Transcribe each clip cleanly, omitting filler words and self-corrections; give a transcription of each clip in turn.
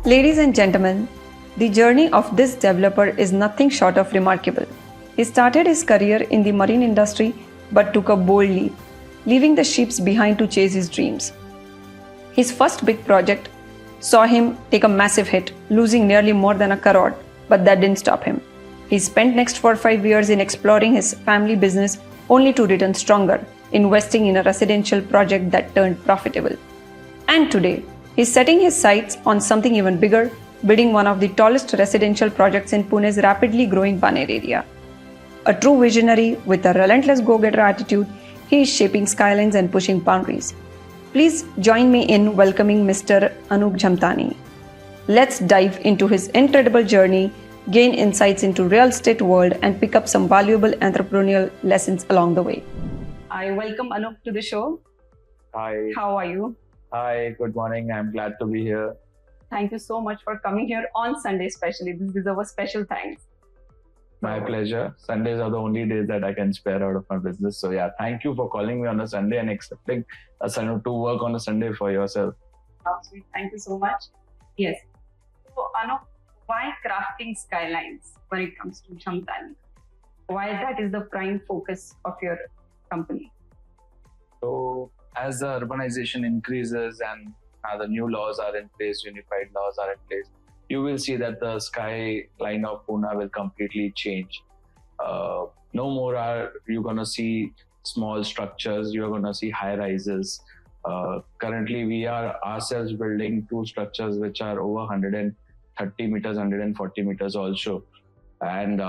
Ladies and gentlemen, the journey of this developer is nothing short of remarkable. He started his career in the marine industry but took a bold leap, leaving the ships behind to chase his dreams. His first big project saw him take a massive hit, losing nearly more than a crore, but that didn't stop him. He spent next 4-5 years in exploring his family business only to return stronger, investing in a residential project that turned profitable. And today, he's setting his sights on something even bigger, building one of the tallest residential projects in Pune's rapidly growing Baner area. A true visionary with a relentless go-getter attitude, he is shaping skylines and pushing boundaries. Please join me in welcoming Mr. Anup Jhamtani. Let's dive into his incredible journey, gain insights into real estate world, and pick up some valuable entrepreneurial lessons along the way. I welcome Anup to the show. Hi. How are you? Hi, good morning. I'm glad to be here. Thank you so much for coming here on Sunday especially. This deserves a special thanks. My pleasure. Sundays are the only days that I can spare out of my business. So yeah, thank you for calling me on a Sunday and accepting a Sunday to work on a Sunday for yourself. Oh, sweet. Thank you so much. Yes. So Anup, why crafting skylines when it comes to Jhamtani? Why that is the prime focus of your company? So as the urbanization increases and the new laws are in place, unified laws are in place, you will see that the skyline of Pune will completely change. No more are you going to see small structures, you're going to see high rises. Currently, we are ourselves building two structures which are over 130 meters, 140 meters also. And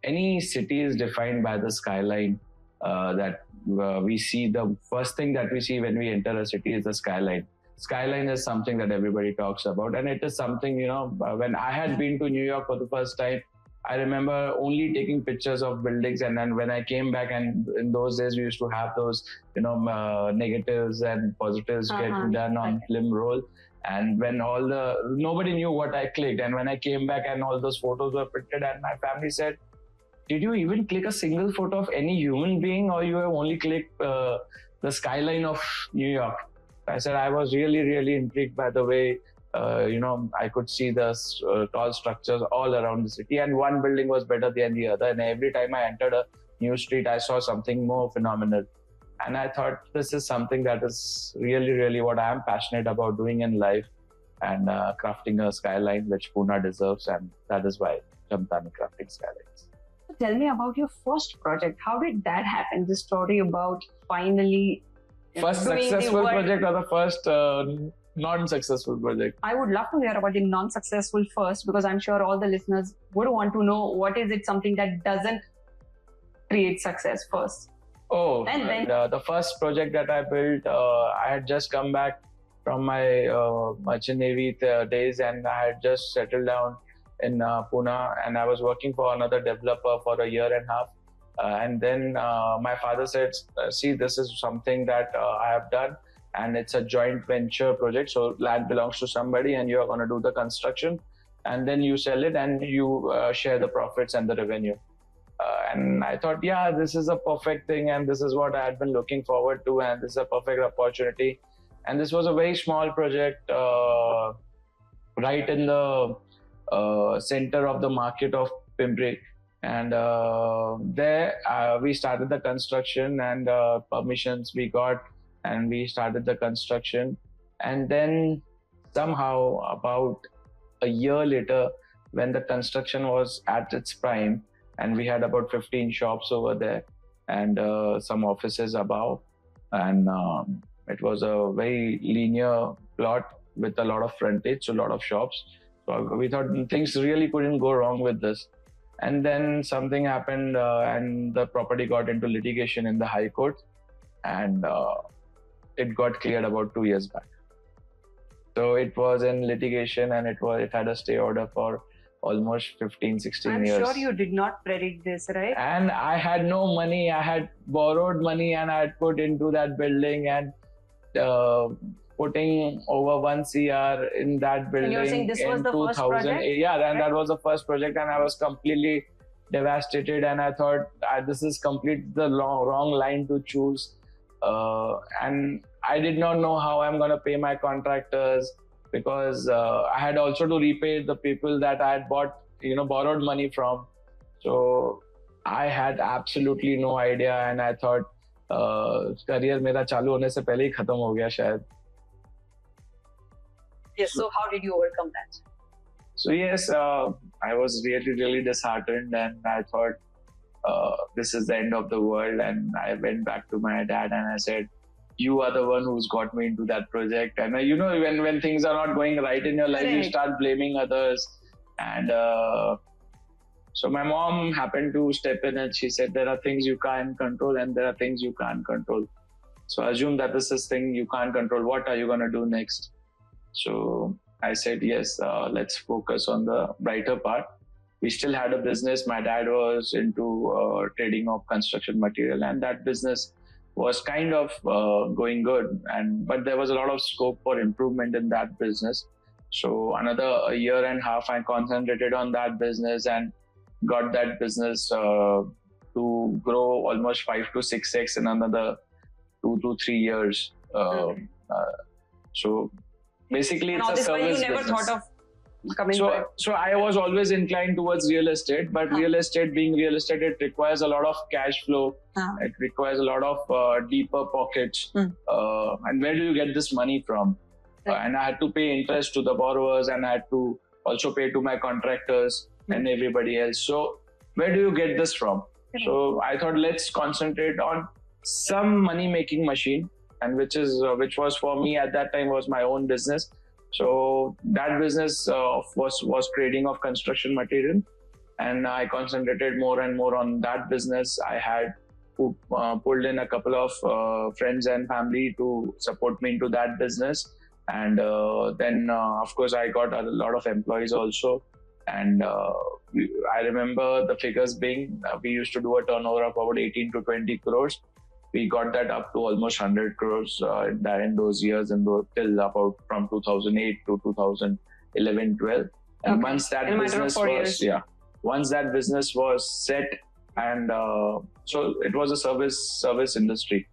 any city is defined by the skyline that we see. The first thing that we see when we enter a city is the skyline. Skyline is something that everybody talks about, and it is something, when I had been to New York for the first time, I remember only taking pictures of buildings, and then when I came back, and in those days we used to have those, negatives and positives getting done on film roll, and when nobody knew what I clicked, and when I came back and all those photos were printed, and my family said, "Did you even click a single photo of any human being, or you have only clicked the skyline of New York?" I said I was really, really intrigued by the way, I could see the tall structures all around the city, and one building was better than the other. And every time I entered a new street, I saw something more phenomenal. And I thought this is something that is really, really what I am passionate about doing in life, and crafting a skyline which Pune deserves. And that is why Jhamtani Crafting Skylines. Tell me about your first project. How did that happen? The story about finally first successful project or the first non-successful project? I would love to hear about the non-successful first, because I'm sure all the listeners would want to know what is it something that doesn't create success first. Oh, and then the first project that I built, I had just come back from my merchant navy days, and I had just settled down in Pune, and I was working for another developer for a year and a half. And then my father said, "See, this is something that I have done, and it's a joint venture project. So land belongs to somebody, and you're going to do the construction, and then you sell it, and you share the profits and the revenue." And I thought, yeah, this is a perfect thing, and this is what I had been looking forward to, and this is a perfect opportunity. And this was a very small project, right in the center of the market of Pimpri. And there we started the construction, and permissions we got, and we started the construction. And then somehow about a year later, when the construction was at its prime, and we had about 15 shops over there and some offices above, and it was a very linear plot with a lot of frontage, so a lot of shops. So we thought things really couldn't go wrong with this. And then something happened, and the property got into litigation in the High Court, and it got cleared about 2 years back. So it was in litigation, and it had a stay order for almost 15-16 years. I'm sure you did not predict this, right? And I had no money. I had borrowed money, and I had put into that building, and putting over 1 CR in that building. And you're saying this was the first project? Yeah, and right? That was the first project, and I was completely devastated, and I thought this is completely the wrong line to choose. And I did not know how I'm going to pay my contractors. because I had also to repay the people that I had borrowed money from. So I had absolutely no idea, and I thought career मेरा चालू होने से पहले ही खत्म हो गया शायद. Yes. So how did you overcome that? So yes, I was really disheartened, and I thought this is the end of the world. And I went back to my dad and I said, "You are the one who's got me into that project." And when things are not going right in your life, you start blaming others. And so my mom happened to step in, and she said, "There are things you can't control, and there are things you can't control. So assume that this is thing you can't control. What are you going to do next?" So I said, "Yes, let's focus on the brighter part." We still had a business. My dad was into trading of construction material, and that business was kind of going good. But there was a lot of scope for improvement in that business. So another year and a half, I concentrated on that business and got that business to grow almost 5 to 6x in another 2 to 3 years. So basically, it's a service you never business. Thought of coming back. So I was always inclined towards real estate, but real estate being real estate, it requires a lot of cash flow. It requires a lot of deeper pockets. And where do you get this money from? And I had to pay interest to the borrowers, and I had to also pay to my contractors and everybody else. So where do you get this from? So I thought, let's concentrate on some money making machine, and which was for me at that time was my own business. So that business was trading of construction material, and I concentrated more and more on that business. I had pulled in a couple of friends and family to support me into that business, and then of course I got a lot of employees also. And I remember the figures being we used to do a turnover of about 18 to 20 crores. We got that up to almost 100 crores in those years, and till about from 2008 to 2011-12. And once that business once that business was set, and so it was a service industry.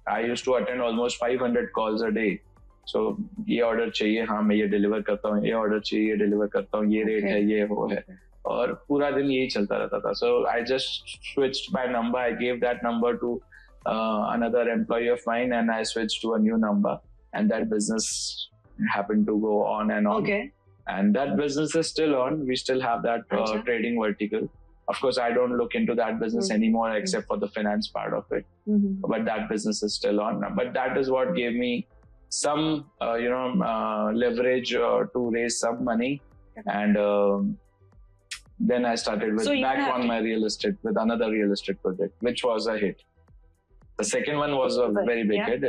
I used to attend almost 500 calls a day. So ये order चाहिए, हाँ मैं ये deliver करता हूँ, ये order चाहिए, ये डिलीवर करता हूँ, ये रेट है, ये वो है, और पूरा दिन यही चलता रहता था. So I just switched my number. I gave that number to another employee of mine, and I switched to a new number, and that business happened to go on and on. And that business is still on. We still have that trading vertical. Of course, I don't look into that business anymore except for the finance part of it. But that business is still on. But that is what gave me some leverage to raise some money, and then I started on my real estate with another real estate project, which was a hit. The second one was a very big hit. We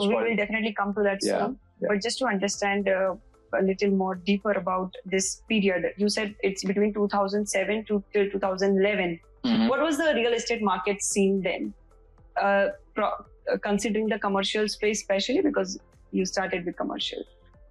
will definitely come to that soon. But just to understand a little more deeper about this period, you said it's between 2007 to till 2011. What was the real estate market scene then? Considering the commercial space, especially because you started with commercial.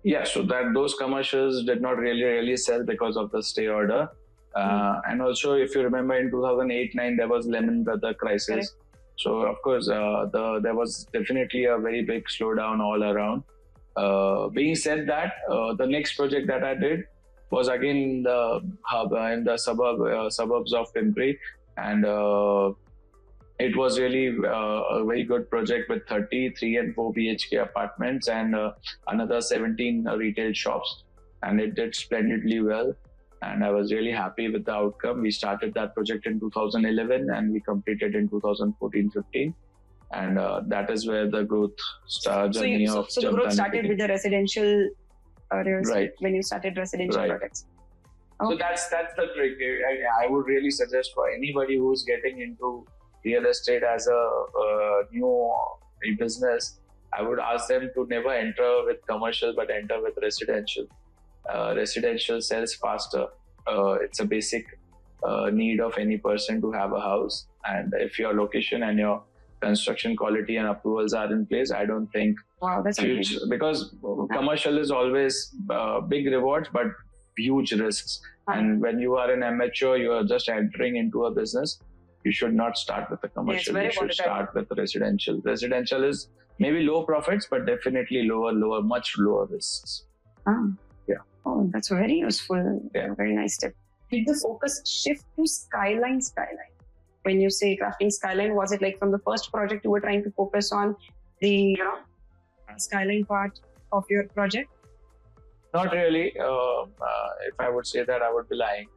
Yeah, so those commercials did not really sell because of the stay order. And also, if you remember, in 2008-9, there was Lehman Brothers crisis. Correct. So of course, there was definitely a very big slowdown all around. Being said that, the next project that I did was again in the hub, in the suburbs of Pimpri, and it was really a very good project with 30 3 and 4 BHK apartments and another 17 retail shops, and it did splendidly well. And I was really happy with the outcome. We started that project in 2011 and we completed in 2014-15. And that is where the growth journey of So the growth started with the residential right. When you started residential projects. So that's the trick. I would really suggest for anybody who's getting into real estate as a new business, I would ask them to never enter with commercial but enter with residential. Residential sells faster. It's a basic need of any person to have a house, and if your location and your construction quality and approvals are in place, I don't think that's huge, because commercial is always big rewards but huge risks. And when you are an amateur, you are just entering into a business, you should not start with a commercial. You should start with residential. Residential is maybe low profits but definitely much lower risks. Oh, that's very useful. Yeah. Very nice tip. Did the focus shift to Skyline? When you say crafting Skyline, was it like from the first project you were trying to focus on the Skyline part of your project? Not really. If I would say that, I would be lying.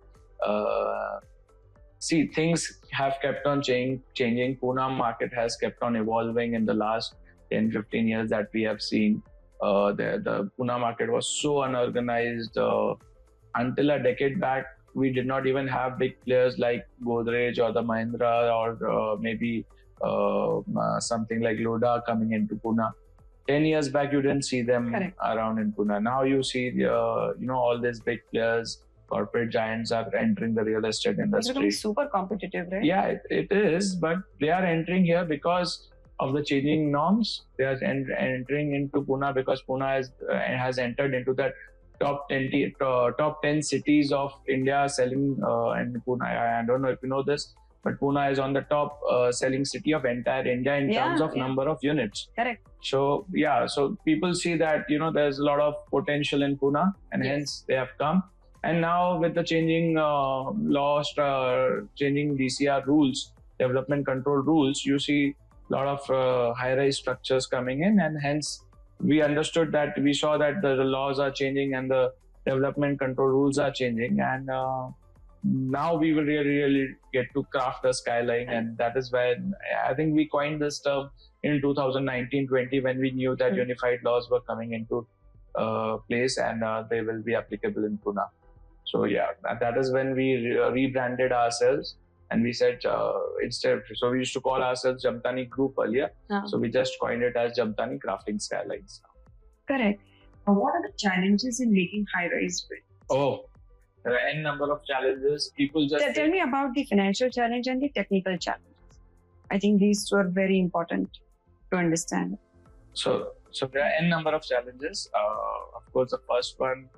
See, things have kept on changing. Pune market has kept on evolving in the last 10, 15 years that we have seen. The Pune market was so unorganized. Until a decade back, we did not even have big players like Godrej or the Mahindra or maybe something like Loda coming into Pune. 10 years back, you didn't see them around in Pune. Now you see, all these big players, corporate giants are entering the real estate industry. It's becoming super competitive, right? Yeah, it is, but they are entering here because of the changing norms. They are entering into Pune because Pune has entered into that top 10 cities of India selling in Pune. I don't know if you know this, but Pune is on the top selling city of entire India in terms of number of units. Correct. So people see that there's a lot of potential in Pune, and hence they have come. And now with the changing laws, changing DCR rules, development control rules, you see a lot of high-rise structures coming in, and hence we saw that the laws are changing and the development control rules are changing, and now we will really get to craft a skyline. And that is when I think we coined this term in 2019-20 when we knew that unified laws were coming into place and they will be applicable in Pune. So that is when we rebranded ourselves, and we said instead, so we used to call ourselves Jhamtani Group earlier. So we just coined it as Jhamtani Crafting Skylines. Correct. What are the challenges in making high-rise buildings? Oh, there are n number of challenges. People just tell me about the financial challenge and the technical challenges. I think these were very important to understand. So there are n number of challenges. Of course, the first one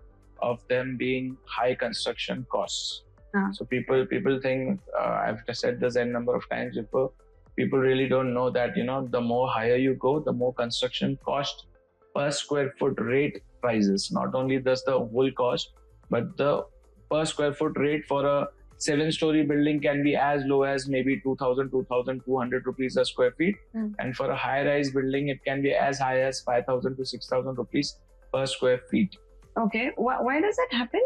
of them being high construction costs. So people think, I've said this n number of times before, people really don't know that, the more higher you go, the more construction cost per square foot rate rises. Not only does the whole cost, but the per square foot rate for a 7-story building can be as low as maybe 2,200 rupees a square feet. And for a high-rise building, it can be as high as 5,000 to 6,000 rupees per square feet. Okay, why does that happen?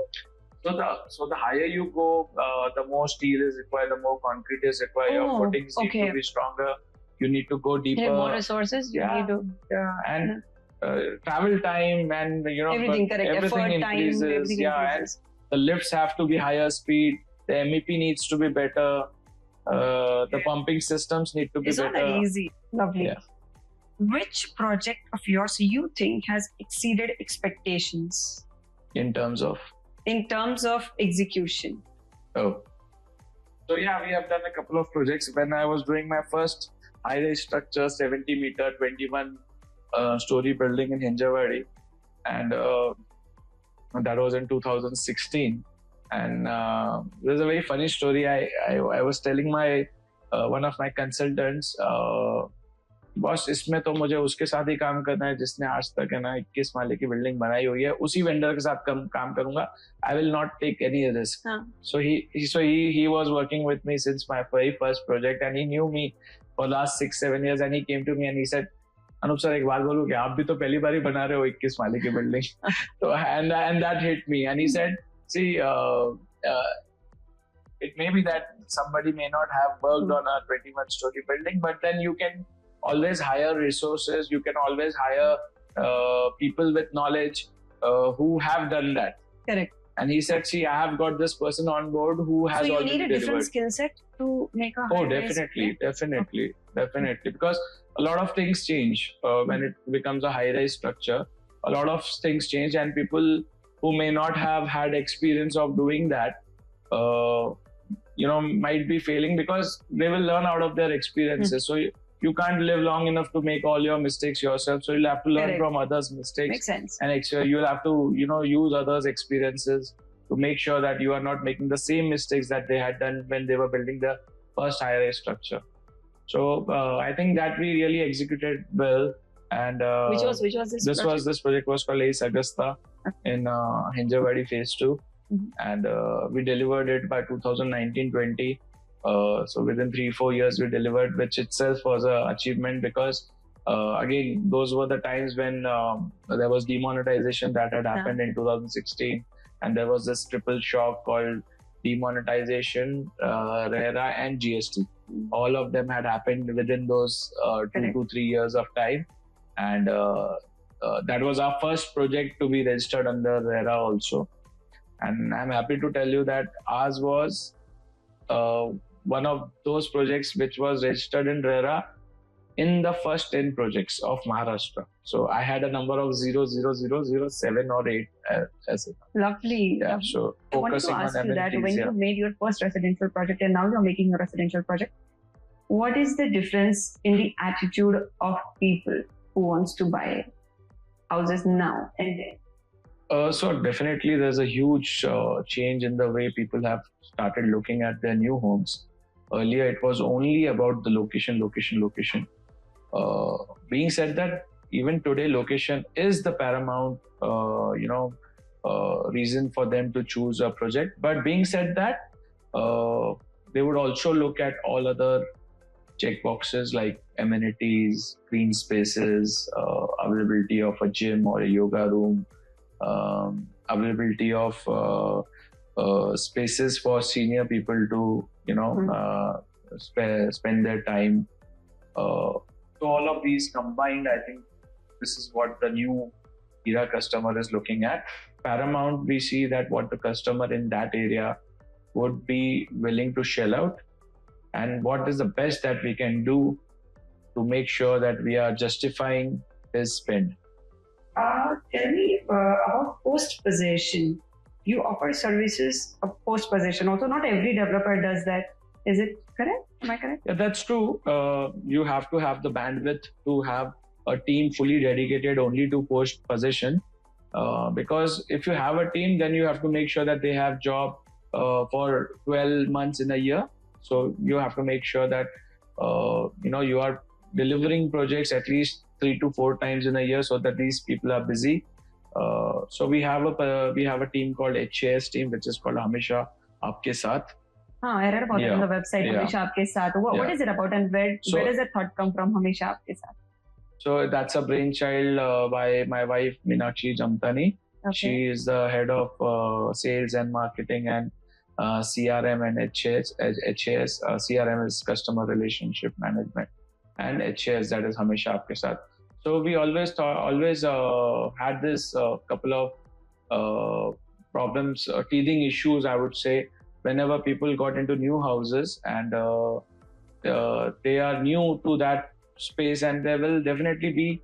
So the higher you go, the more steel is required, the more concrete is required. Your footings need to be stronger. You need to go deeper. You need more resources. You need to, and travel time and everything increases. And the lifts have to be higher speed. The MEP needs to be better. The pumping systems need to be better. It's not easy. Lovely. Yeah. Which project of yours you think has exceeded expectations? In terms of execution. So we have done a couple of projects. When I was doing my first high-rise structure, 70-meter, 21-story building in Hinjawadi, and that was in 2016. And there's a very funny story. I was telling my one of my consultants, boss इसमें तो मुझे उसके साथ ही काम करना है जिसने आज तक 21 माले की बिल्डिंग बनाई हुई है, उसी वेंडर के साथ काम करूंगा. I will not take any risk. So he was working with me since my very first project, and he knew me for last 6-7 years, and he came to me and he said, Anoop sir एक बात बोलूं क्या, आप भी तो पहली बार ही बना रहे हो 21 माले की building. So and that hit me, and he said, see, it may be that somebody may not have worked on a 21-story building, but then you can always hire resources. You can always hire people with knowledge who have done that. Correct. And he said, see, I have got this person on board who has already delivered. So you need a different skill set to make a definitely. Because a lot of things change when it becomes a high-rise structure. A lot of things change, and people who may not have had experience of doing that, might be failing because they will learn out of their experiences. So you can't live long enough to make all your mistakes yourself. So you'll have to learn from others' mistakes. Makes sense. And you'll have to, use others' experiences to make sure that you are not making the same mistakes that they had done when they were building the first high-rise structure. So I think that we really executed well. And which was this project was called Ace Augusta in Hinjawadi Phase 2. And we delivered it by 2019-20. So within 3-4 years we delivered, which itself was an achievement, because again, those were the times when there was demonetization that had happened in 2016, and there was this triple shock called demonetization, RERA and GST. All of them had happened within those 2 to 3 years of time, and that was our first project to be registered under RERA also. And I'm happy to tell you that ours was one of those projects which was registered in RERA in the first 10 projects of Maharashtra. So I had a number of 00007 or 8 as it. Lovely. Yeah. So focusing I wanted to ask on you that when yeah. you made your first residential project and now you're making a residential project, what is the difference in the attitude of people who wants to buy houses now and then? So definitely there's a huge change in the way people have started looking at their new homes. Earlier it was only about the location. Being said that, even today location is the paramount reason for them to choose a project. But being said that, they would also look at all other checkboxes like amenities, green spaces, availability of a gym or a yoga room, availability of spaces for senior people to spend their time. So all of these combined, I think this is what the new era customer is looking at. Paramount, we see that what the customer in that area would be willing to shell out, and what is the best that we can do to make sure that we are justifying his spend. Tell me about post-possession. You offer services of post-possession. Also, not every developer does that. Is it correct? Am I correct? Yeah, that's true. You have to have the bandwidth to have a team fully dedicated only to post-possession. Because if you have a team, then you have to make sure that they have job for 12 months in a year. So you have to make sure that you are delivering projects at least 3 to 4 times in a year, so that these people are busy. So we have a team called HAS team, which is called Hamesha Aapke Saath. I read about it on the website. Hamesha Aapke Saath. What is it about, and where does that thought come from? Hamesha Aapke Saath. So that's a brainchild by my wife Meenakshi Jhamtani. Okay. She is the head of sales and marketing and CRM and HAS. CRM is customer relationship management, and HAS, that is Hamesha Aapke Saath. So we always had this couple of problems, teething issues, I would say, whenever people got into new houses and they are new to that space, and there will definitely be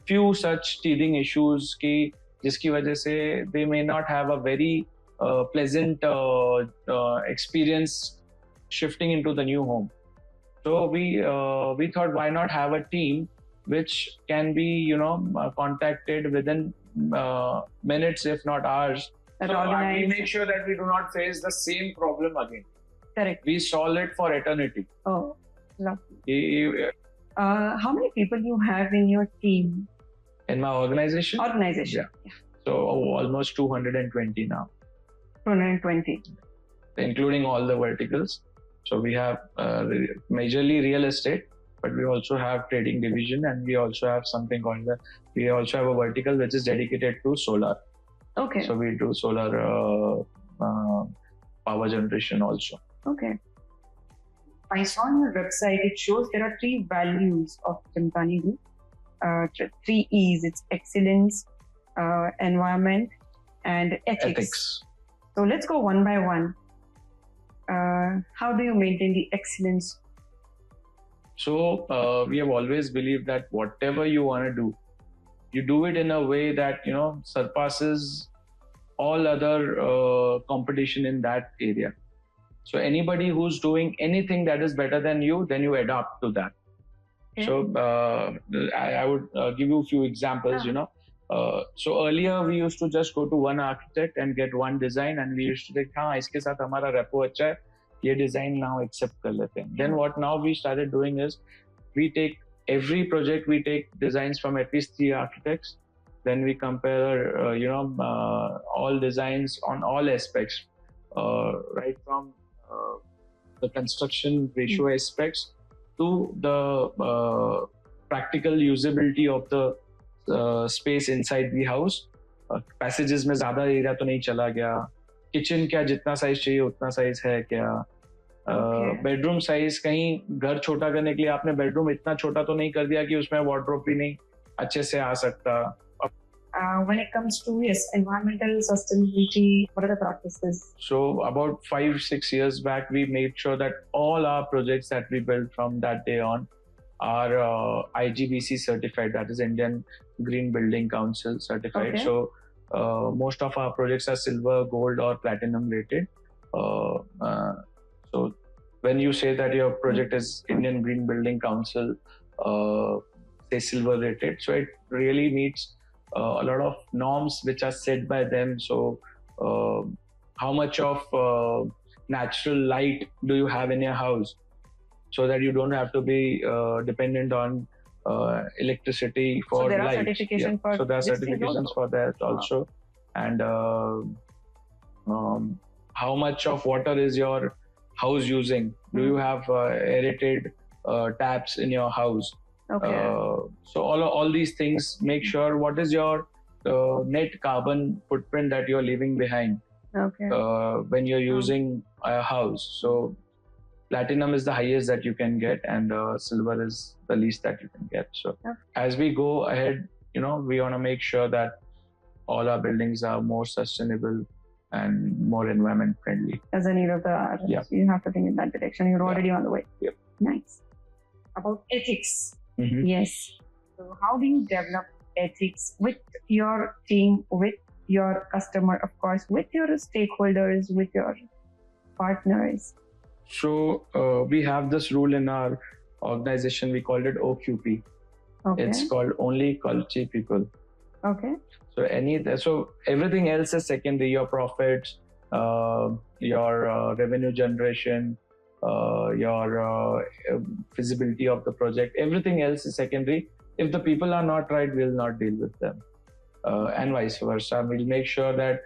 few such teething issues ki jiski wajah se they may not have a very pleasant experience shifting into the new home. So we thought, why not have a team which can be contacted within minutes, if not hours. So we make sure that we do not face the same problem again. Correct. We solve it for eternity. Oh, lovely. How many people you have in your team? In my organization? Yeah. So almost 220 now. 220. Including all the verticals. So we have majorly real estate, but we also have trading division, and we also have something called we also have a vertical which is dedicated to solar. Okay. So we do solar power generation also. Okay. I saw on your website, it shows there are 3 values of Jhamtani Group. 3 E's. It's excellence, environment, and ethics. So let's go one by one. How do you maintain the excellence? So we have always believed that whatever you want to do, you do it in a way that surpasses all other competition in that area. So anybody who's doing anything that is better than you, then you adapt to that. Okay. So I would give you a few examples. So earlier we used to just go to one architect and get one design, and we used to think, iske saath hamara repo acha hai, ye design now accept kar lete hain. Then what now we started doing is, we take every project we take designs from at least 3 architects. Then we compare, all designs on all aspects, right from the construction ratio aspects to the practical usability of the space inside the house. Passages में ज़्यादा area तो नहीं चला गया, kitchen क्या जितना size चाहिए उतना साइज है क्या, बेडरूम साइज कहीं घर छोटा करने के लिए आपने बेडरूम इतना छोटा तो नहीं कर दिया कि उसमें वार्डरोब भी नहीं अच्छे से आ सकता. When it comes to environmental sustainability, what are the practices? So about 5-6 years back, we made sure that all our projects that we built from that day on are IGBC certified, that is Indian Green Building Council certified. Okay. So most of our projects are silver, gold or platinum rated. So when you say that your project is Indian Green Building Council, say silver rated, so it really meets a lot of norms which are set by them. So how much of natural light do you have in your house, so that you don't have to be dependent on electricity for so there light. Are certification for so there are this thing certifications also? for that also. And how much of water is your house using? Do you have aerated taps in your house? Okay. So all these things make sure what is your net carbon footprint that you're leaving behind when you're using a house. So platinum is the highest that you can get, and silver is the least that you can get. So as we go ahead, we want to make sure that all our buildings are more sustainable and more environment friendly. As a need of the hour, you have to think in that direction. You're already on the way. Yep. Nice. About ethics. Mm-hmm. Yes. So how do you develop ethics with your team, with your customer, of course, with your stakeholders, with your partners? So we have this rule in our organization. We called it OQP. Okay. It's called only quality people. Okay. So everything else is secondary. Your profits, your revenue generation, your feasibility of the project. Everything else is secondary. If the people are not right, we'll not deal with them, and vice versa. We'll make sure that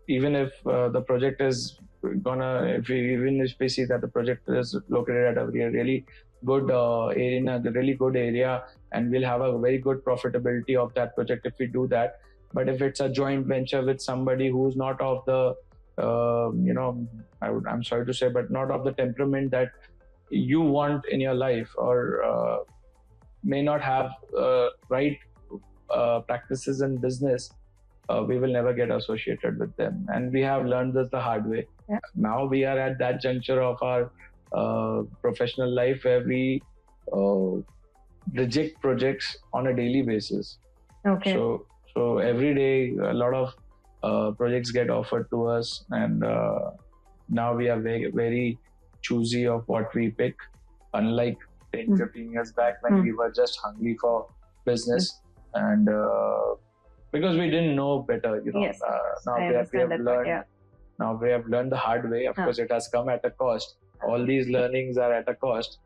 even if the project is even if we see that the project is located at a really good area, in a really good area, and we'll have a very good profitability of that project if we do that. But if it's a joint venture with somebody who's not of the I'm sorry to say, but not of the temperament that you want in your life, or may not have right practices in business, we will never get associated with them. And we have learned this the hard way. Yeah. Now we are at that juncture of our professional life where we reject projects on a daily basis. Okay. So every day a lot of projects get offered to us, and now we are very, very choosy of what we pick, unlike 10-15 years back when we were just hungry for business, and because we didn't know better, Yes, now we have learned. Now we have learned the hard way. Of course, it has come at a cost. All these learnings are at a cost.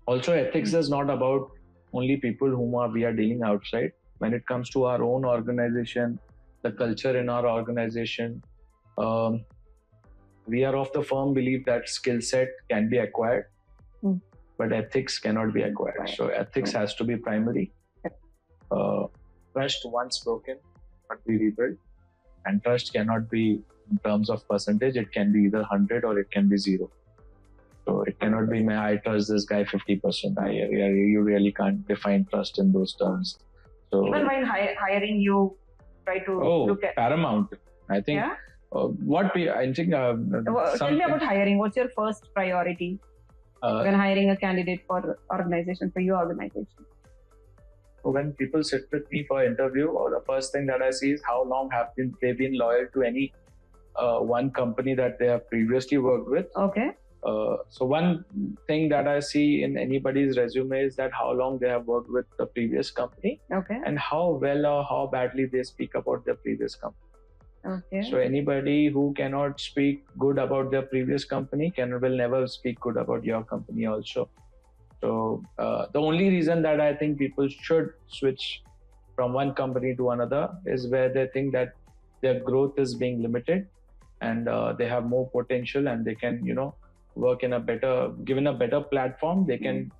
Also, ethics is not about only people whom we are dealing outside. When it comes to our own organization, the culture in our organization, we are of the firm belief that skill set can be acquired, but ethics cannot be acquired. Right. So ethics has to be primary. Trust once broken must be rebuilt, and trust cannot be in terms of percentage. It can be either 100 or it can be 0. So it cannot be, I trust this guy 50%. You really can't define trust in those terms. So even while hiring, you try to look at paramount. I think. Yeah? Tell me about hiring. What's your first priority when hiring a candidate for your organization? When people sit with me for interview, the first thing that I see is how long have they been loyal to any one company that they have previously worked with. Okay. So one thing that I see in anybody's resume is that how long they have worked with the previous company, and how well or how badly they speak about their previous company. Okay. So anybody who cannot speak good about their previous company will never speak good about your company also. So the only reason that I think people should switch from one company to another is where they think that their growth is being limited, and they have more potential, and they can, work in a better, given a better platform, they can,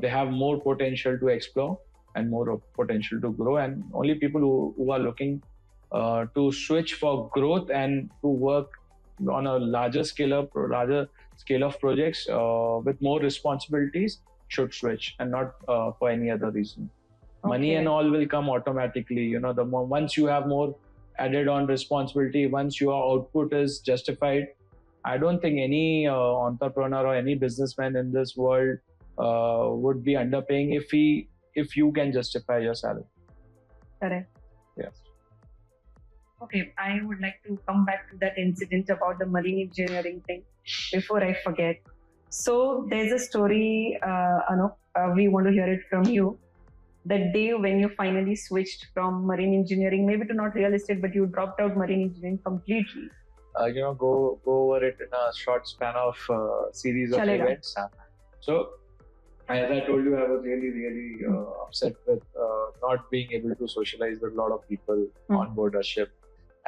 they have more potential to explore and more potential to grow. And only people who are looking to switch for growth and to work on a larger scale of projects with more responsibilities should switch, and not for any other reason. Money and all will come automatically. Once you have more added on responsibility, once your output is justified, I don't think any entrepreneur or any businessman in this world would be underpaying if you can justify your salary. Correct. Yes. Okay, I would like to come back to that incident about the marine engineering thing before I forget. So there's a story, we want to hear it from you. The day when you finally switched from marine engineering, maybe to not real estate, but you dropped out marine engineering completely. Go over it in a short span of series of events. So, as I told you, I was really upset with not being able to socialize with a lot of people on board a ship.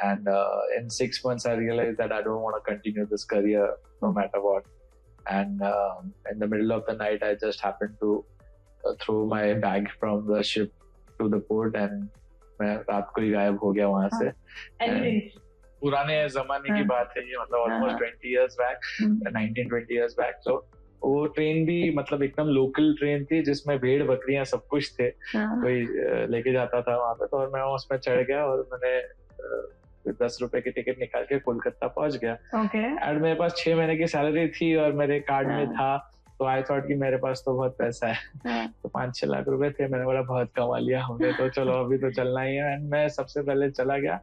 And in 6 months, I realized that I don't want to continue this career no matter what. And in the middle of the night, I just happened to throw my bag from the ship to the port, and मैं रात को ही गायब हो गया वहाँ से. पुराने ज़माने की बात है ये, मतलब almost 20 years back, 19-20 years back. So वो ट्रेन भी मतलब एकदम लोकल ट्रेन थी जिसमें भेड़ बकरियां सब कुछ थे, कोई लेके जाता था वहाँ पे. तो और मैं उसमें चढ़ गया और मैंने 10 रुपए की टिकट निकाल के कोलकाता पहुंच गया. एंड मेरे पास 6 महीने की सैलरी थी और मेरे कार्ड में था. तो आई थॉट कि मेरे पास तो बहुत पैसा है. तो 5-6 लाख रुपए थे. मैंने बोला बहुत कमा लिया हमने, तो चलो अभी तो चलना ही है. एंड मैं सबसे पहले चला गया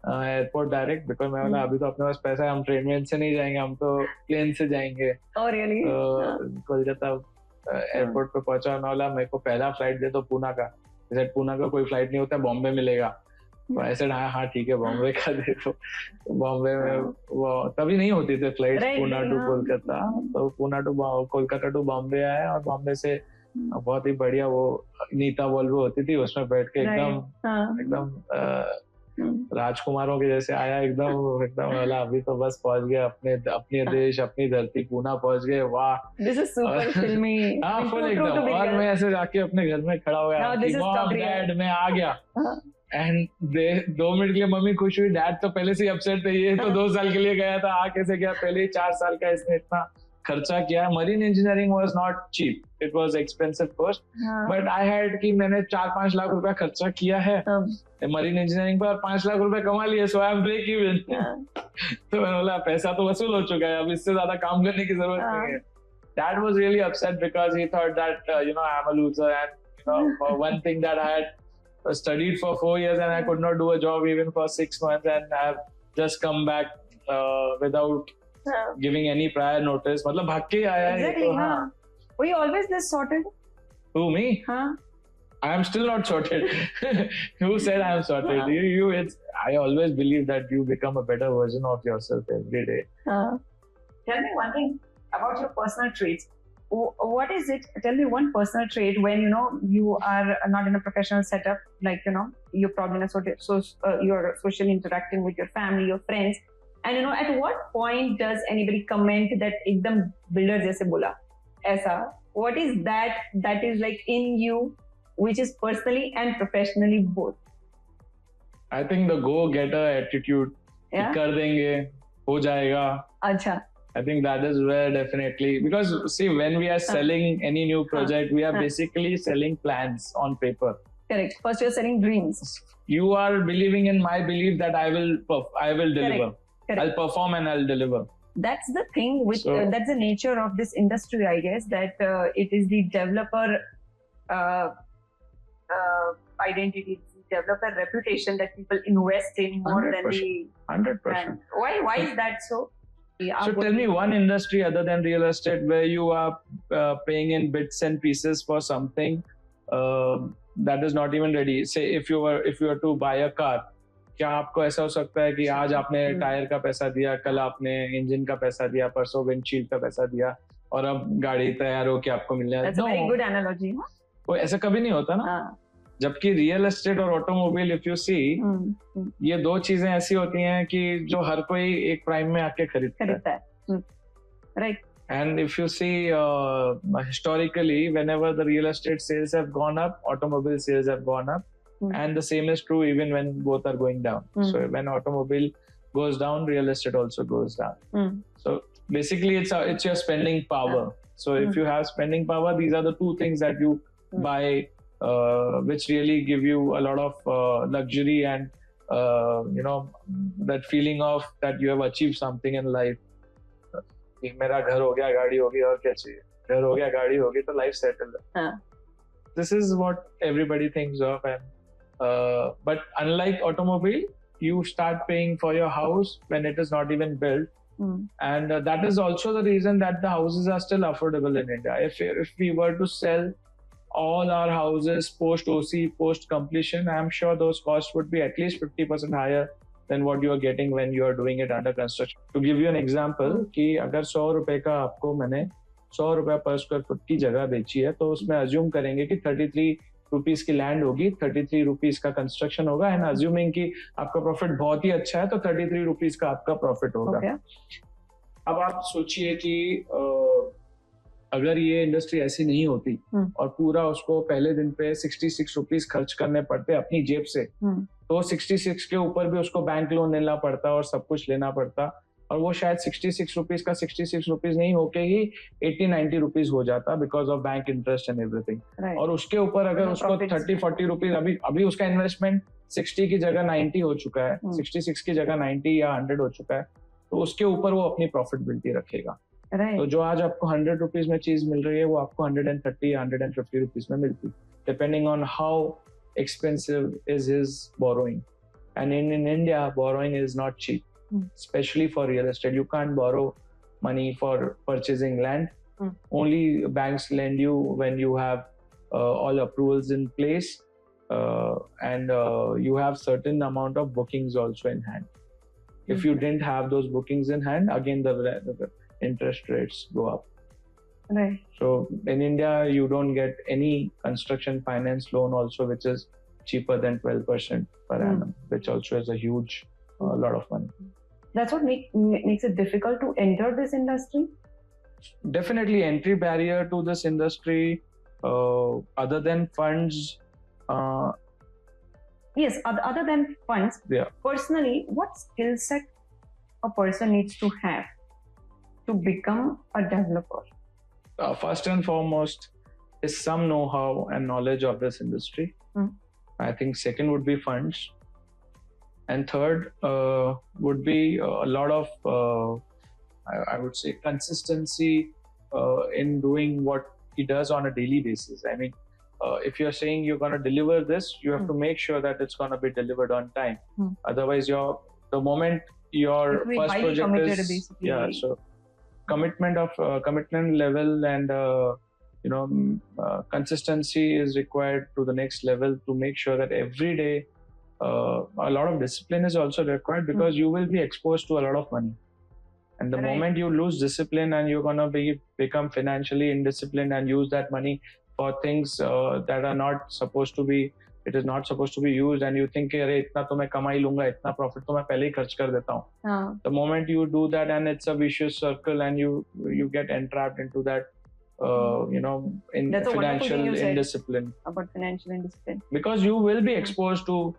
एयरपोर्ट डायरेक्ट, बिकॉज मैं बोला अभी तो अपने पास पैसा है, हम ट्रेन से नहीं जाएंगे, हम तो प्लेन से जाएंगे. कोलकाता एयरपोर्ट पे पहुंचा. मैं बोला मेरे को पहला फ्लाइट दे दो पूना का. पूना का कोई फ्लाइट नहीं होता, बॉम्बे मिलेगा. तो ऐसे हाँ ठीक है बॉम्बे का दे दो. बॉम्बे में वो तभी नहीं होती थी फ्लाइट पूना टू कोलकाता. तो पूना टू कोलकाता टू बॉम्बे आया, और बॉम्बे से बहुत ही बढ़िया वो नीता वोल्वो होती थी, उसमें बैठ के एकदम राजकुमारों के जैसे आया. एकदम वाला अभी तो बस पहुंच गया अपने देश, अपनी धरती, पूना पहुंच गए. वाह, दिस इज सुपर फिल्मी. हाँ फुल एकदम. और मैं ऐसे जाके अपने घर में खड़ा हो गया, मॉम डैड मैं आ गया. एंड 2 मिनट के लिए मम्मी खुश हुई. डैड तो पहले से ही अपसेट थे, ये तो 2 साल के लिए गया था, आ कैसे गया. पहले ही 4 साल का इसने इतना खर्चा किया. Marine engineering was not cheap, it was expensive first, but I had कि मैंने 4-5 लाख रुपया खर्चा किया है मरीन इंजीनियरिंग पर, 5 लाख रुपए कमा लिए. सो आई एम ब्रेक इवन. तो मैंने बोला पैसा तो वसूल हो चुका है, अब इससे ज्यादा काम करने की जरूरत नहीं है. Dad was really upset because he thought that I'm a loser, and for one thing that I had studied for 4 years and I could not do a job even for 6 months, and I have just come back without giving any prior notice. मतलब भाग के आया है. Exactly, हाँ. Were you always this sorted? Who, me? हाँ. I am still not sorted. Who said I am sorted? I always believe that you become a better version of yourself every day. Tell me one thing about your personal traits. What is it? Tell me one personal trait when you are not in a professional setup, like you're probably you're socially interacting with your family, your friends, and at what point does anybody comment that ekdam builder jaise bola aisa? What is that is like in you, which is personally and professionally both? I think the go-getter attitude. कर देंगे, हो जाएगा. अच्छा. I think that is where definitely, because see, when we are selling any new project, we are basically selling plans on paper. Correct. First you're selling dreams. You are believing in my belief that I will deliver. Correct. I'll perform and I'll deliver. That's the thing with that's the nature of this industry, I guess, that it is the developer identity, developer reputation that people invest in more 100%. Than the 100%. Why is that so? So tell me one industry other than real estate where you are paying in bits and pieces for something that is not even ready. Say if you were to buy a car, क्या आपको ऐसा हो सकता है कि आज आपने tyre का पैसा दिया, कल आपने इंजन का पैसा दिया, परसों विंडशील्ड का पैसा दिया, और अब गाड़ी तैयार होके आपको मिलने That's a very good analogy. Huh? वो ऐसा कभी नहीं होता ना. जबकि रियल एस्टेट और ऑटोमोबाइल इफ यू सी ये दो चीजें ऐसी होती हैं कि जो हर कोई एक प्राइम में आके खरीदता है. Right. And if you see historically, whenever the real estate sales have gone up, automobile sales have gone up. And the same is true even when both are going down. So when automobile goes down, real estate also goes down. So basically it's your spending power. So if you have spending power, these are the two things that you buy, which really give you a lot of luxury and that feeling of that you have achieved something in life. मेरा घर हो गया, गाड़ी हो गई, और क्या चाहिए? घर हो गया, गाड़ी हो गई, तो life settled. This is what everybody thinks of, and but unlike automobile, you start paying for your house when it is not even built. And that is also the reason that the houses are still affordable in India. If we were to sell all our houses post OC, post completion, I am sure those costs would be at least 50% higher than what you are getting when you are doing it under construction. To give you an example, कि अगर 100 रुपए का आपको मैंने 100 रुपए पर square foot की जगह बेची है, तो उसमें अज्यूम करेंगे कि 33 रुपीस की लैंड होगी, 33 रुपीस का कंस्ट्रक्शन होगा, एंड अज्यूमिंग कि आपका प्रॉफिट बहुत ही अच्छा है, तो 33 रुपीस का आपका प्रॉफिट होगा. अब आप सोचिए कि अगर ये इंडस्ट्री ऐसी नहीं होती और पूरा उसको पहले दिन पे 66 रुपीस खर्च करने पड़ते अपनी जेब से, तो 66 के ऊपर भी उसको बैंक लोन लेना पड़ता और सब कुछ लेना पड़ता, और वो शायद 66 रुपीस का 66 रुपीस नहीं होके ही 80-90 रुपीस हो जाता because of bank interest and everything. और उसके ऊपर अगर उसको 30-40 रुपीस, अभी उसका इन्वेस्टमेंट 60 की जगह 90 हो चुका है, 66 की जगह 90 या 100 हो चुका है, तो उसके ऊपर वो अपनी प्रॉफिटेबिलिटी रखेगा. तो जो आज आपको 100 रुपीस में चीज मिल रही है, वो आपको 130 या 150 रुपीस में मिलती, depending on how expensive is his borrowing. And in India, borrowing is not cheap, especially for real estate. You can't borrow money for purchasing land. Only banks lend you when you have all approvals in place, and you have certain amount of bookings also in hand. If you didn't have those bookings in hand, again the interest rates go up. Right. So in India, you don't get any construction finance loan also, which is cheaper than 12% per annum, which also is a huge lot of money. That's what makes it difficult to enter this industry? Definitely entry barrier to this industry, other than funds. Yes, other than funds. Yeah. Personally, what skill set a person needs to have to become a developer? First and foremost is some know-how and knowledge of this industry. I think second would be funds, and third would be a lot of I would say consistency in doing what he does on a daily basis. I mean, if you're saying you're going to deliver this, you have to make sure that it's going to be delivered on time. Otherwise, the moment your first project is basically. So commitment level and consistency is required to the next level to make sure that every day a lot of discipline is also required, because you will be exposed to a lot of money, and the moment you lose discipline and you're going to become financially indisciplined and use that money for things that are not supposed to be, it is not supposed to be used, and you think अरे इतना तो मैं कमा ही लूंगा, इतना profit तो मैं पहले ही खर्च कर देता हूँ. The moment you do that, and it's a vicious circle, and you get entrapped into that in That's financial indiscipline. About financial indiscipline, because you will be exposed to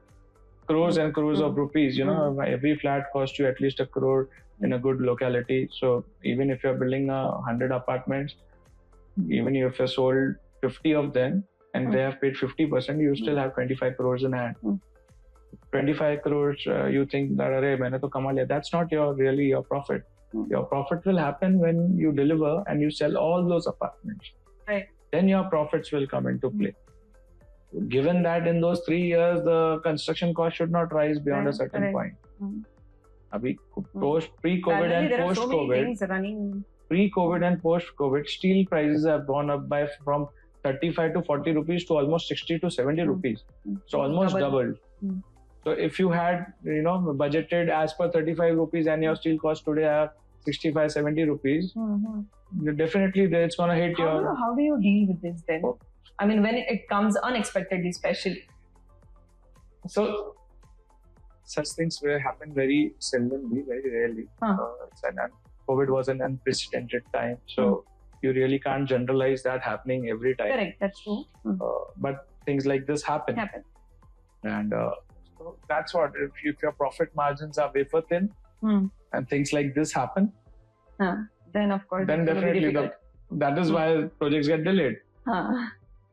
crores and crores of rupees. Every flat costs you at least 1 crore in a good locality. So even if you're building 100 apartments, even if you sold 50 of them and they have paid 50%, you still have 25 crores in hand. 25 crores, you think that arey maine to kama liya. That's not really your profit. Your profit will happen when you deliver and you sell all those apartments. Right. Then your profits will come into play. Given that in those 3 years the construction cost should not rise beyond a certain point. Abhi pre-COVID and post-COVID, pre-COVID and post-COVID, steel prices have gone up from 35 to 40 rupees to almost 60 to 70 rupees. So almost doubled. So if you had budgeted as per 35 rupees and your steel cost today are 65, 70 rupees, definitely it's going to hit your... How do you deal with this then? I mean, when it comes unexpectedly, especially. So, such things will happen very seldomly, very rarely. COVID was an unprecedented time, so you really can't generalize that happening every time. Correct, that's true. But things like this happen. And so that's what, if your profit margins are wafer thin and things like this happen, then of course, then definitely that is why projects get delayed.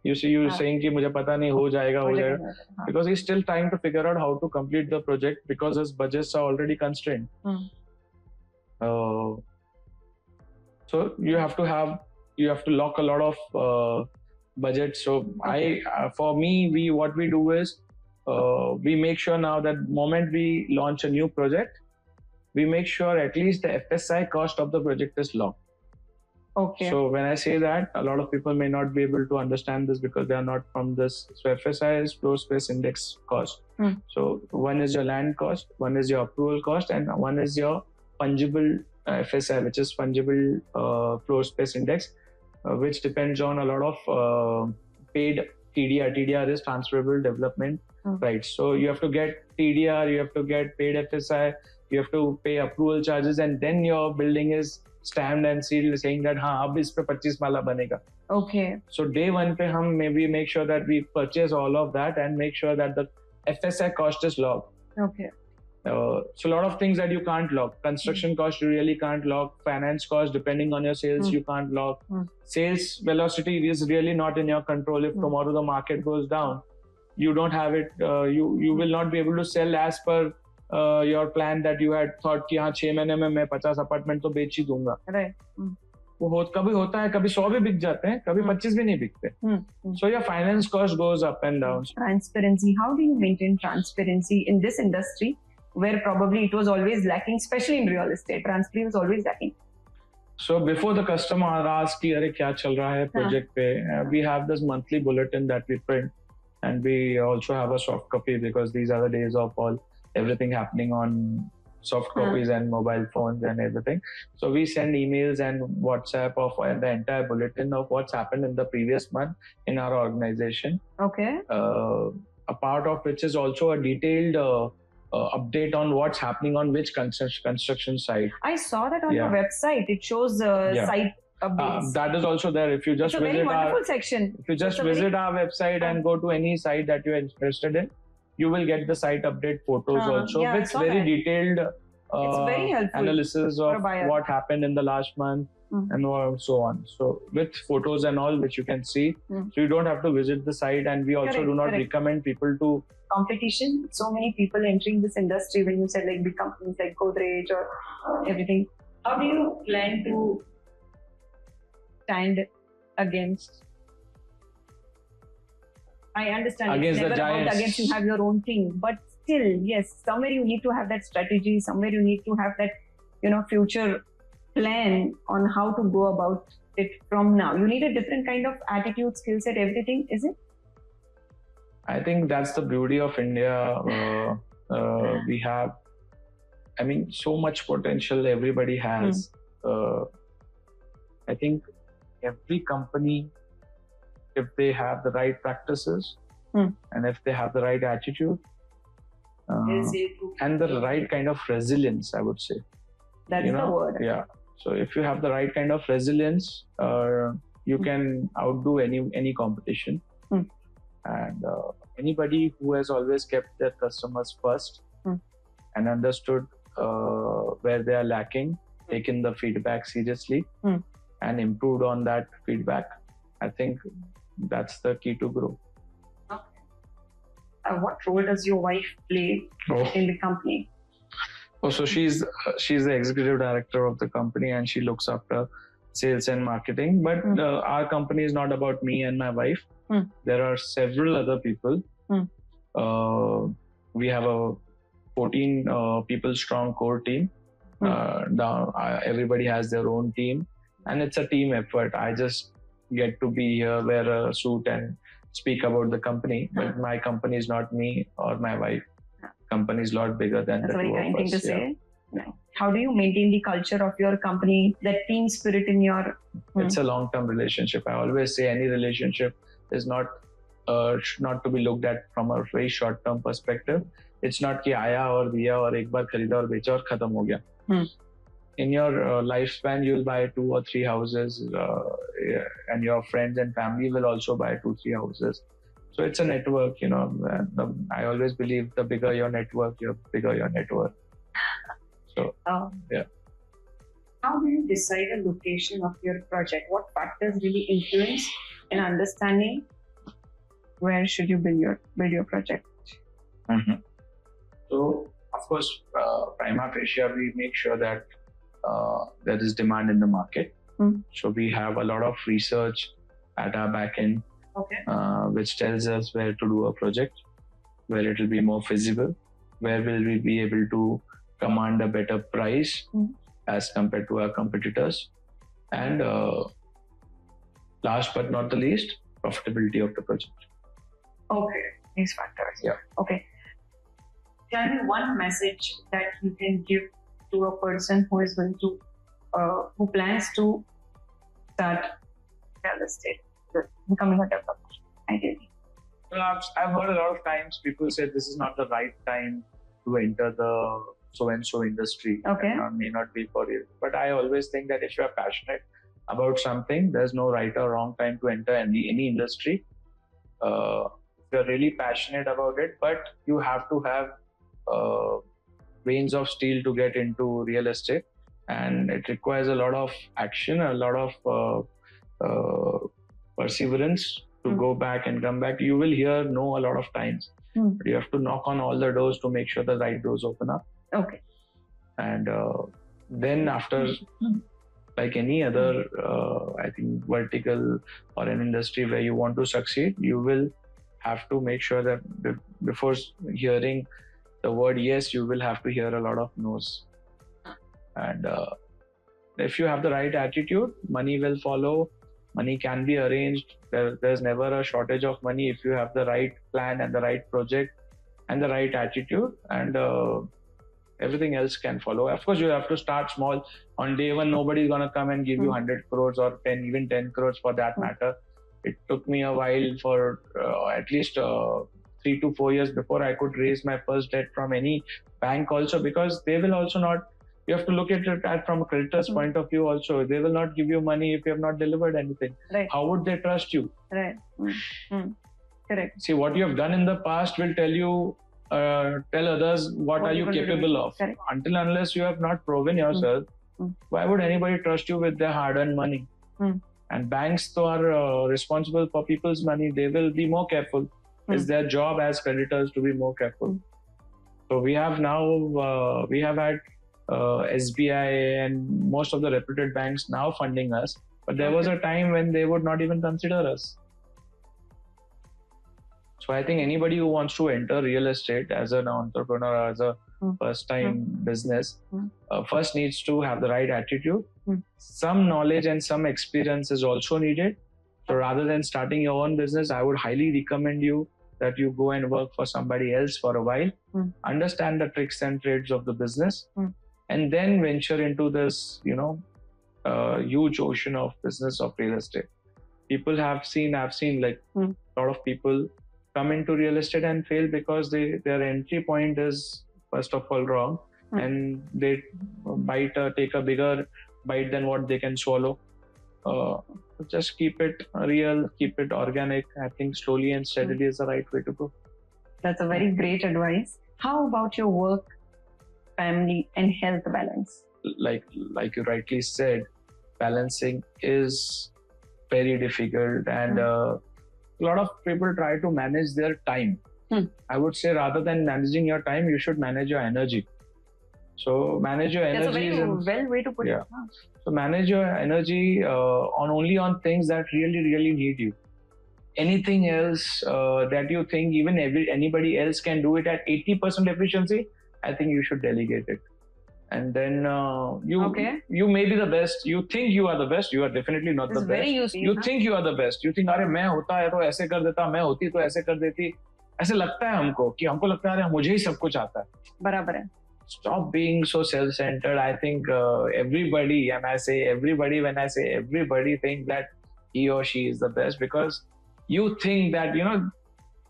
You see, you saying कि मुझे पता नहीं हो जाएगा, because he's still trying to figure out how to complete the project because his budgets are already constrained. So you have to lock a lot of budget. So for me, what we do is we make sure now that moment we launch a new project, we make sure at least the FSI cost of the project is locked. Okay. So when I say that, a lot of people may not be able to understand this because they are not from this. So FSI is floor space index cost. So one is your land cost, one is your approval cost, and one is your fungible FSI, which is fungible floor space index, which depends on a lot of paid TDR. TDR is transferable development rights. So you have to get TDR, you have to get paid FSI, you have to pay approval charges, and then your building is stamped and sealed saying that हाँ अब इस पे 25 माला बनेगा. Okay. So day one पे हम maybe make sure that we purchase all of that and make sure that the FSI cost is locked. Okay. So a lot of things that you can't lock. Construction cost you really can't lock. Finance cost depending on your sales you can't lock. Sales velocity is really not in your control. If tomorrow the market goes down, you don't have it. You will not be able to sell as per your plan that you had thought कि हाँ 6 महीने में मैं 50 apartment तो बेच ही दूंगा. Right. वो कभी होता है, कभी 100 भी बिक जाते हैं, कभी 25 भी नहीं बिकते. So your finance cost goes up and down. Transparency. How do you maintain transparency in this industry where probably it was always lacking, especially in real estate? Transparency was always lacking. So before the customer asks कि अरे क्या चल रहा है project पे, we have this monthly bulletin that we print, and we also have a soft copy because these are the days of everything happening on soft copies and mobile phones and everything. So we send emails and WhatsApp of the entire bulletin of what's happened in the previous month in our organization. Okay. A part of which is also a detailed update on what's happening on which construction site. I saw that on your website. It shows site updates. That is also there. If you just it's a very wonderful section. If you just visit our website and go to any site that you are interested in, you will get the site update photos also with very detailed it's very helpful analysis of what happened in the last month and so on. So with photos and all which you can see, so you don't have to visit the site, and we also do not recommend people to competition. So many people entering this industry. When you said like big companies like Godrej or everything, how do you plan to stand against? I understand against it's never the giants. Against you have your own thing, but still, yes, somewhere you need to have that strategy. Somewhere you need to have that, future plan on how to go about it from now. You need a different kind of attitude, skill set, everything, is it? I think that's the beauty of India. We have, so much potential everybody has. I think every company, if they have the right practices and if they have the right attitude and the right kind of resilience, I would say. That's the word. Yeah. So if you have the right kind of resilience, you can outdo any competition. And anybody who has always kept their customers first and understood where they are lacking, taken the feedback seriously and improved on that feedback, I think that's the key to grow. What role does your wife play in the company? So she's the executive director of the company, and she looks after sales and marketing. But our company is not about me and my wife. There are several other people. We have a 14 people strong core team. Everybody has their own team, and it's a team effort. I just get to be here, wear a suit and speak about the company, but my company is not me or my wife. Company is a lot bigger than That's the two of us. That's a very kind thing to say. How do you maintain the culture of your company, that team spirit in your? It's a long-term relationship. I always say any relationship is should not to be looked at from a very short-term perspective. It's not कि आया और दिया और एक बार खरीदा और बेचा और खत्म हो गया. In your lifespan, you'll buy 2 or 3 houses, and your friends and family will also buy 2-3 houses. So it's a network, you know. I always believe the bigger your network, the bigger your network. So, yeah. How do you decide a location of your project? What factors really influence in understanding where should you build your project? Mm-hmm. So, of course, prima facie, we make sure that there is demand in the market. So we have a lot of research at our back end, which tells us where to do a project, where it will be more feasible, where will we be able to command a better price as compared to our competitors, and last but not the least, profitability of the project. Okay, these factors. Yeah. Okay. Tell me one message that you can give to a person who is going to, who plans to start real estate, becoming a developer, ideally. Well, I've heard a lot of times people say this is not the right time to enter the so-and-so industry. Okay. May not be for you. But I always think that if you are passionate about something, there's no right or wrong time to enter any industry. If you're really passionate about it, but you have to have veins of steel to get into real estate, and it requires a lot of action, a lot of perseverance to go back and come back. You will hear no a lot of times, but you have to knock on all the doors to make sure the right doors open up. Okay. And then after, like any other, I think, vertical or an industry where you want to succeed, you will have to make sure that before hearing the word yes, you will have to hear a lot of no's. And if you have the right attitude, money will follow. Money can be arranged. There's never a shortage of money if you have the right plan and the right project and the right attitude, and everything else can follow. Of course, you have to start small. On day one, nobody's going to come and give you 100 crores or 10 crores for that matter. It took me a while for at least 3 to 4 years before I could raise my first debt from any bank also, because they will also not, you have to look at it from a creditor's point of view also. They will not give you money if you have not delivered anything. Right. How would they trust you? Right. Correct. See, what you have done in the past will tell others what are you capable of. Correct. Until unless you have not proven yourself, why would anybody trust you with their hard-earned money? And banks though are responsible for people's money. They will be more careful. It's their job as creditors to be more careful. So we have now, we have had SBI and most of the reputed banks now funding us. But there was a time when they would not even consider us. So I think anybody who wants to enter real estate as an entrepreneur or as a first-time business, first needs to have the right attitude. Some knowledge and some experience is also needed. So rather than starting your own business, I would highly recommend you that you go and work for somebody else for a while, understand the tricks and trades of the business, and then venture into this, huge ocean of business of real estate. I've seen like a lot of people come into real estate and fail because their entry point is first of all wrong, and they take a bigger bite than what they can swallow. Just keep it real, keep it organic. I think slowly and steadily is the right way to go. That's a very great advice. How about your work, family, and health balance? Like you rightly said, balancing is very difficult, and a lot of people try to manage their time. I would say rather than managing your time, you should manage your energy. So manage your energy. That's a very well way to put it. So manage your energy only on things that really, really need you. Anything else that you think even anybody else can do it at 80% efficiency, I think you should delegate it. And then you may be the best. You think you are the best. You are definitely not the best. Very useful. You think you are the best. You think, अरे मैं होता है तो ऐसे कर देता, मैं होती तो ऐसे कर देती. ऐसे लगता है हमको कि हमको लगता है मुझे ही सब कुछ आता है. बराबर है. stop being so self-centered. I think everybody, and I say everybody when I say everybody, think that he or she is the best because you think that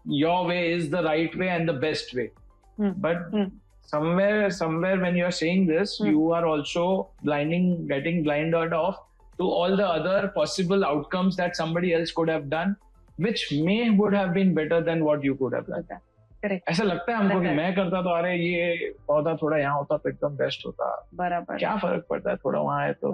your way is the right way and the best way. But somewhere when you are saying this, you are also getting blinded off to all the other possible outcomes that somebody else could have done, which would have been better than what you could have done. Correct. ऐसा लगता है हमको कि मैं करता तो अरे ये पौधा थोड़ा यहाँ होता तो एकदम बेस्ट होता. बराबर. क्या फर्क पड़ता है थोड़ा वहाँ है तो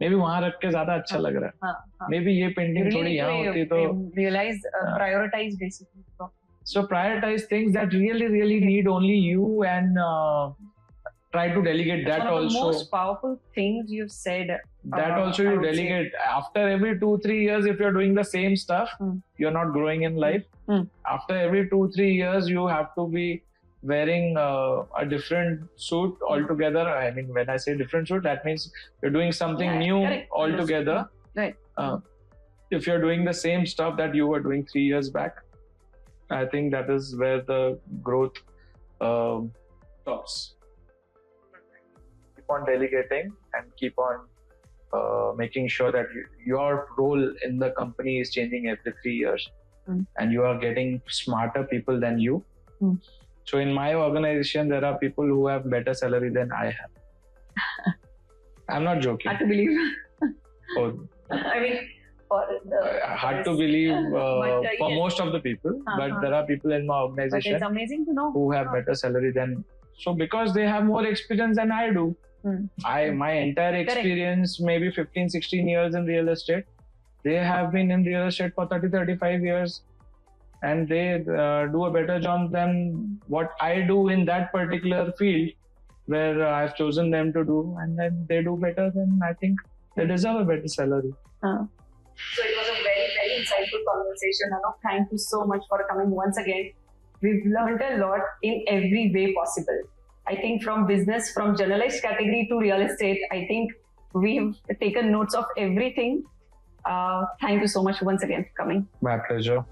मे बी वहाँ रख के ज्यादा अच्छा लग रहा है. मे बी ये पेंटिंग थोड़ी यहाँ होती तो realize prioritize basically. So prioritize things that really need only you and try to delegate that one of also. The most powerful things you've said. That also you delegate. After every 2-3 years, if you're doing the same stuff, you're not growing in life. After every 2-3 years, you have to be wearing a different suit altogether. I mean, when I say different suit, that means you're doing something new altogether. Right. If you're doing the same stuff that you were doing 3 years back, I think that is where the growth stops. Keep on delegating and keep on making sure that your role in the company is changing every 3 years and you are getting smarter people than you. So in my organization, there are people who have better salary than I have. I'm not joking. Hard to believe. I mean, hard to believe for most of the people, but there are people in my organization it's amazing to know who have better salary than. So because they have more experience than I do, my entire experience, maybe 15-16 years in real estate, they have been in real estate for 30-35 years, and they do a better job than what I do in that particular field where I've chosen them to do, and then they do better. Then I think they deserve a better salary. So it was a very insightful conversation. Anok, thank you so much for coming once again. We've learned a lot in every way possible. I think from business, from generalized category to real estate, I think we've taken notes of everything. Thank you so much once again for coming. My pleasure.